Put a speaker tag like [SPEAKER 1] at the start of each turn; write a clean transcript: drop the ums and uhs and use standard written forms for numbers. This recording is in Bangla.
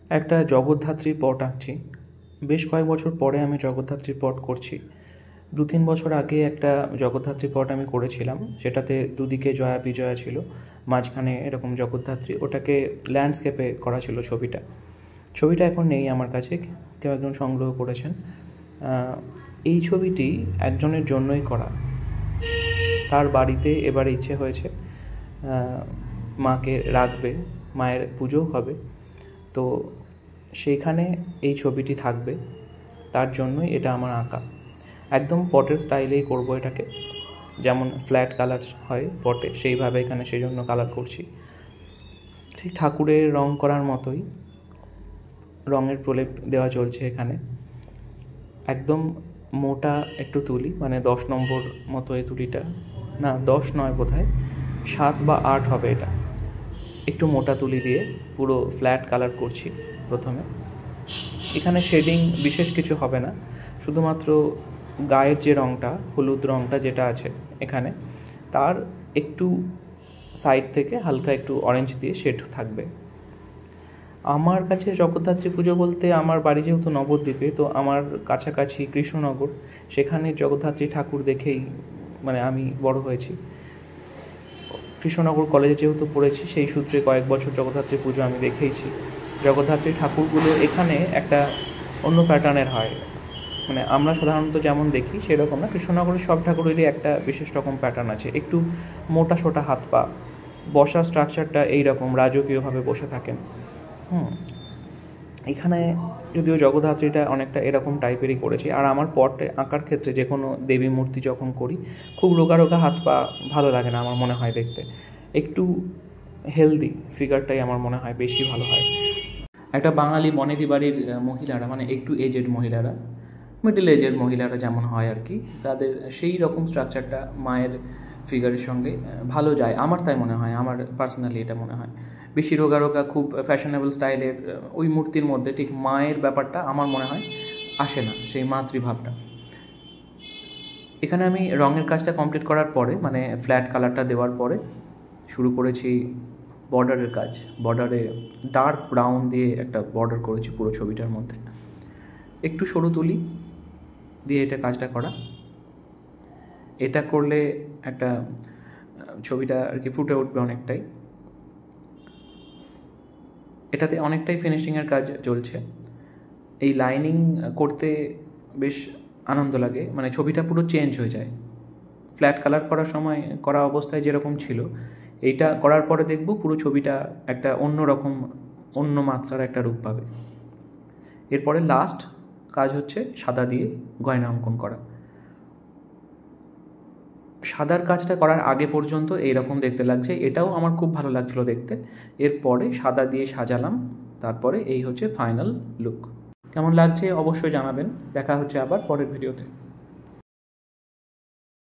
[SPEAKER 1] একটা জগদ্ধাত্রীর পট আঁকছি। বেশ কয়েক বছর পরে আমি জগদ্ধাত্রীর পট করছি। 2-3 বছর আগে একটা জগদ্ধাত্রী পট আমি করেছিলাম, সেটাতে দুদিকে জয়া বিজয়া ছিল, মাঝখানে এরকম জগদ্ধাত্রী। ওটাকে ল্যান্ডস্কেপে করা ছিল ছবিটা এখন নেই আমার কাছে, কেউ একজন সংগ্রহ করেছেন। এই ছবিটি একজনের জন্যই করা। তার বাড়িতে এবার ইচ্ছে হয়েছে মাকে রাখবে, মায়ের পুজোও হবে, তো সেইখানে এই ছবিটি থাকবে, তার জন্যই এটা আমার আঁকা। একদম পটের স্টাইলেই করব এটাকে, যেমন ফ্ল্যাট কালার হয় পটে, সেইভাবে এখানে সেই জন্য কালার করছি। ঠিক ঠাকুরের রং করার মতোই রঙের প্রলেপ দেওয়া চলছে এখানে। একদম মোটা একটু তুলি, মানে 10 নম্বর মতো এই তুলিটা, না 10 নয় বোধহয়, 7 বা 8 হবে এটা। একটু মোটা তুলি দিয়ে পুরো ফ্ল্যাট কালার করছি প্রথমে। এখানে শেডিং বিশেষ কিছু হবে না, শুধুমাত্র গায়ের যে রঙটা, হলুদ রঙটা যেটা আছে এখানে, তার একটু সাইড থেকে হালকা একটু অরেঞ্জ দিয়ে শেড থাকবে। আমার কাছে জগদ্ধাত্রী পুজো বলতে, আমার বাড়ি যেহেতু নবদ্বীপে, তো আমার কাছাকাছি কৃষ্ণনগর, সেখানে জগদ্ধাত্রী ঠাকুর দেখেই মানে আমি বড় হয়েছি। কৃষ্ণনগর কলেজে যেহেতু পড়েছি, সেই সূত্রে কয়েক বছর জগদ্ধাত্রী পুজো আমি দেখেইছি। জগদ্ধাত্রী ঠাকুরগুলো এখানে একটা অন্য প্যাটার্নের হয়, মানে আমরা সাধারণত যেমন দেখি সেরকম না। কৃষ্ণনগরের সব ঠাকুরেরই একটা বিশেষ রকম প্যাটার্ন আছে, একটু মোটা সোটা হাত পা, বসার স্ট্রাকচারটা এইরকম রাজকীয়ভাবে বসে থাকেন। এখানে যদিও জগদ্ধাত্রীটা অনেকটা এরকম টাইপেরই করেছি। আর আমার পটে আঁকার ক্ষেত্রে যে কোনো দেবী মূর্তি যখন করি, খুব রোগা রোগা হাত পা ভালো লাগে না আমার মনে হয় দেখতে। একটু হেলদি ফিগারটাই আমার মনে হয় বেশি ভালো হয়। একটা বাঙালি বনেদি বাড়ির মহিলারা, মানে একটু এজেড মহিলারা, মিডল এজের মহিলারা যেমন হয় আর কি, তাদের সেই রকম স্ট্রাকচারটা মায়ের ফিগারের সঙ্গে ভালো যায়, আমার তাই মনে হয়। আমার পার্সোনালি এটা মনে হয় বেশি রোগা রোগা খুব ফ্যাশনেবল স্টাইলের ওই মূর্তির মধ্যে ঠিক মায়ের ব্যাপারটা আমার মনে হয় আসে না, সেই মাতৃভাবটা। এখানে আমি রঙের কাজটা কমপ্লিট করার পরে, মানে ফ্ল্যাট কালারটা দেওয়ার পরে শুরু করেছি বর্ডারের কাজ। বর্ডারে ডার্ক ব্রাউন দিয়ে একটা বর্ডার করেছি পুরো ছবিটার মধ্যে, একটু সরু তুলি দিয়ে এটা কাজটা করা। এটা করলে একটা ছবিটা আর কি ফুটে উঠবে অনেকটাই। এটাতে অনেকটাই ফিনিশিংয়ের কাজ চলছে। এই লাইনিং করতে বেশ আনন্দ লাগে, মানে ছবিটা পুরো চেঞ্জ হয়ে যায়। ফ্ল্যাট কালার করার সময় করা অবস্থায় যেরকম ছিল, এইটা করার পরে দেখব পুরো ছবিটা একটা অন্য রকম, অন্য মাত্রার একটা রূপ পাবে। এরপরে লাস্ট কাজ হচ্ছে সাদা দিয়ে গয়না অঙ্কন করা। সাদার কাজটা করার আগে পর্যন্ত এইরকম দেখতে লাগছে, এটাও আমার খুব ভালো লাগছিলো দেখতে। এরপরে সাদা দিয়ে সাজালাম, তারপরে এই হচ্ছে ফাইনাল লুক। কেমন লাগছে অবশ্যই জানাবেন। দেখা হচ্ছে আবার পরের ভিডিওতে।